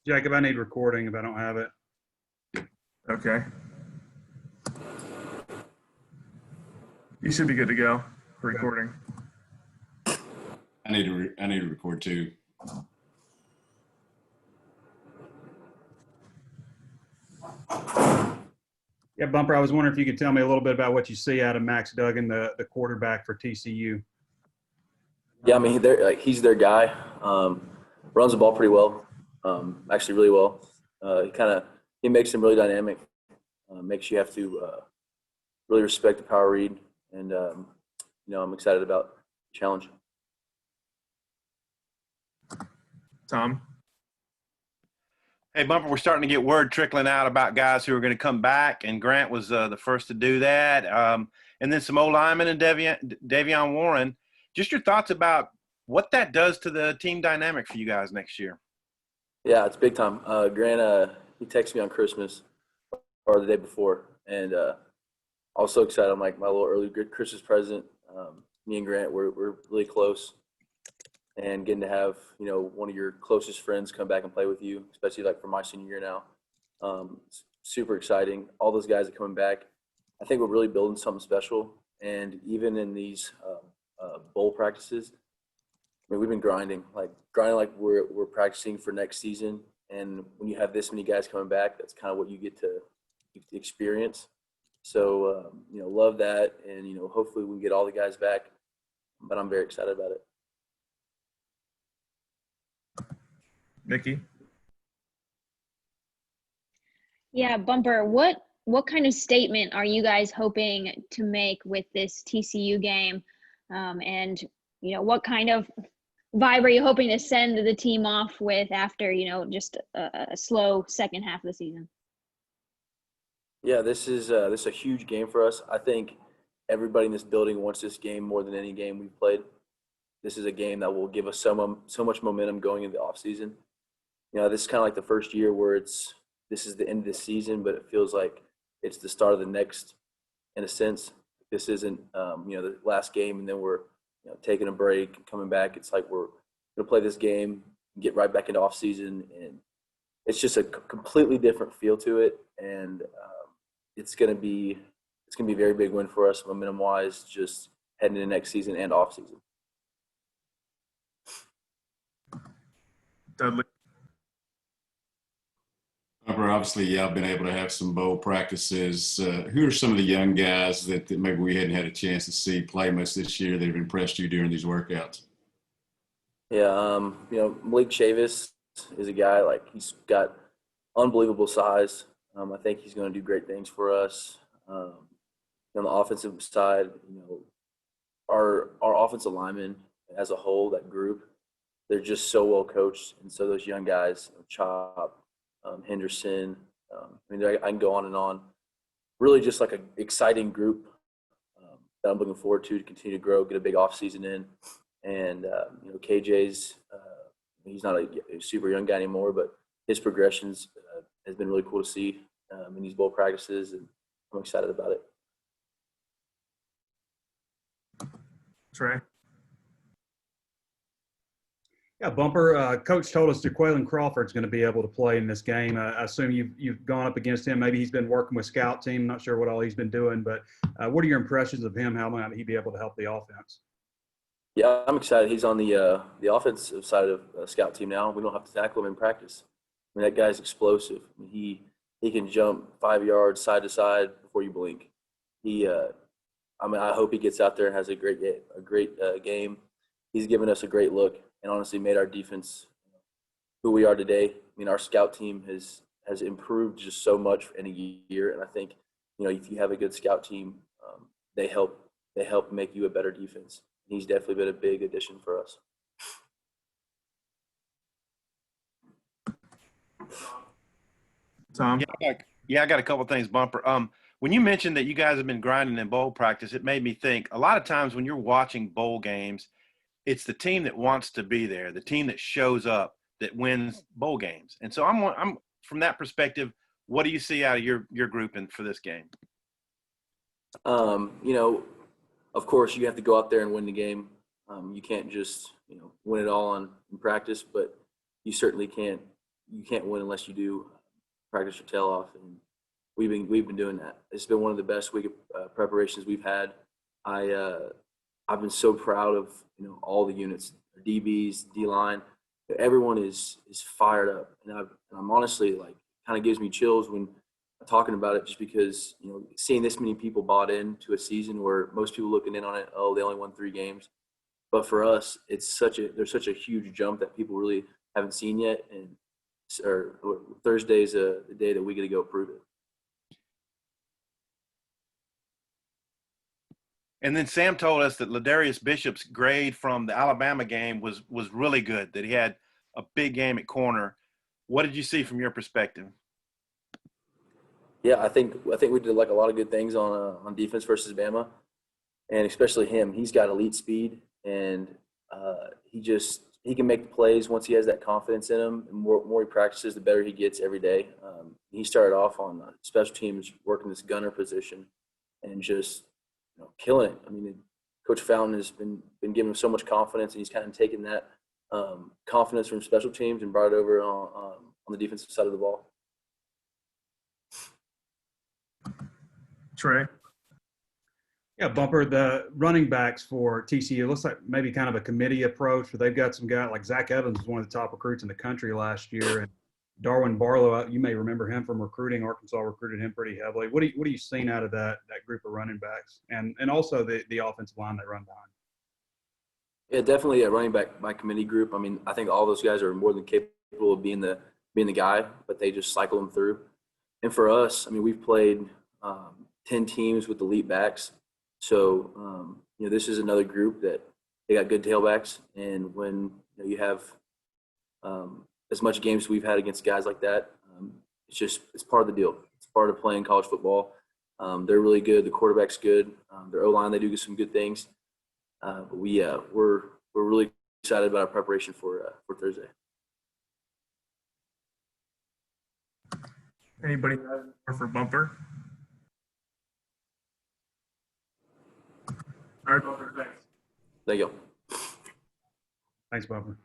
Jacob, I need recording if I don't have it. Okay. You should be good to go for recording. I need to record too. Yeah, Bumper, I was wondering if you could tell me a little bit about what you see out of Max Duggan, the quarterback for TCU. Yeah, I mean, he's their guy. Runs the ball pretty well, actually really well. He makes him really dynamic. Makes you have to really respect the power read, and I'm excited about the challenge. Tom? Hey, Bumper, we're starting to get word trickling out about guys who are going to come back, and Grant was the first to do that. And then some O-linemen and Davion Warren. Just your thoughts about what that does to the team dynamic for you guys next year. Yeah, it's big time. Grant, he texted me on Christmas or the day before, and I was so excited. I'm like, my little early Christmas present. Me and Grant, we're really close. And getting to have, one of your closest friends come back and play with you, especially like for my senior year now. Super exciting. All those guys are coming back. I think we're really building something special. And even in these bowl practices, I mean, we've been grinding like we're practicing for next season. And when you have this many guys coming back, that's kind of what you get to experience. So, love that. And, hopefully we can get all the guys back. But I'm very excited about it. Nikki? Yeah, Bumper, what kind of statement are you guys hoping to make with this TCU game? And, what kind of vibe are you hoping to send the team off with after, just a slow second half of the season? Yeah, this is a huge game for us. I think everybody in this building wants this game more than any game we've played. This is a game that will give us so much momentum going into the offseason. This is kind of like the first year where this is the end of the season, but it feels like it's the start of the next, in a sense. This isn't, the last game, and then we're, taking a break, coming back. It's like we're going to play this game, get right back into off season, and it's just a completely different feel to it. And it's going to be a very big win for us, momentum wise, just heading into next season and off season. Dudley? Obviously, y'all been able to have some bowl practices. Who are some of the young guys that maybe we hadn't had a chance to see play much this year that have impressed you during these workouts? Yeah, Malik Chavis is a guy, like, he's got unbelievable size. I think he's going to do great things for us. On the offensive side, our offensive linemen as a whole, that group, they're just so well coached. And so those young guys, Chop, Henderson, I can go on and on. Really just like an exciting group that I'm looking forward to continue to grow, get a big off season in. And, KJ's, he's not a super young guy anymore, but his progressions has been really cool to see in these bowl practices, and I'm excited about it. Trey? Yeah, Bumper, Coach told us Jaquaylin Crawford's going to be able to play in this game. I assume you've gone up against him. Maybe he's been working with scout team. Not sure what all he's been doing, but what are your impressions of him? How might he be able to help the offense? Yeah, I'm excited. He's on the offensive side of the scout team now. We don't have to tackle him in practice. I mean, that guy's explosive. I mean, he can jump 5 yards side to side before you blink. I hope he gets out there and has a great game. He's given us a great look and honestly made our defense who we are today. I mean, our scout team has improved just so much in a year, and I think if you have a good scout team, they help make you a better defense. He's definitely been a big addition for us. Tom? Yeah, I got a couple of things, Bumper. When you mentioned that you guys have been grinding in bowl practice, it made me think a lot of times when you're watching bowl games, it's the team that wants to be there, the team that shows up, that wins bowl games. And so I'm from that perspective, what do you see out of your group for this game? Of course, you have to go out there and win the game. You can't just win it all in practice, but you certainly can't you can't win unless you do practice your tail off, and we've been doing that. It's been one of the best week of preparations we've had. I've been so proud of all the units, DBs, D line. Everyone is fired up, and I'm honestly like kind of gives me chills when I'm talking about it, just because seeing this many people bought into a season where most people looking in on it, oh, they only won 3 games, but for us, there's such a huge jump that people really haven't seen yet, and Thursday's the day that we get to go prove it. And then Sam told us that Ladarius Bishop's grade from the Alabama game was really good, that he had a big game at corner. What did you see from your perspective? Yeah, I think we did like a lot of good things on defense versus Bama, and especially him. He's got elite speed, and he can make the plays once he has that confidence in him. And more he practices, the better he gets every day. He started off on special teams working this gunner position, and just killing it. I mean, Coach Fountain has been giving him so much confidence, and he's kind of taken that confidence from special teams and brought it over on the defensive side of the ball. Trey. Yeah, Bumper, the running backs for TCU looks like maybe kind of a committee approach, where they've got some guy like Zach Evans was one of the top recruits in the country last year, and Darwin Barlow, you may remember him from recruiting. Arkansas recruited him pretty heavily. What are you seeing out of that group of running backs, and also the offensive line they run behind? Yeah, definitely a running back by committee group. I mean, I think all those guys are more than capable of being the guy, but they just cycle them through. And for us, I mean, we've played 10 teams with elite backs. So, this is another group that they got good tailbacks. And when you have as much games as we've had against guys like that, it's part of the deal. It's part of playing college football. They're really good. The quarterback's good. Their O-line, they do some good things. But we're really excited about our preparation for Thursday. Anybody have more for Bumper? All right, Bumper, thanks. There you go. Thanks, Bumper.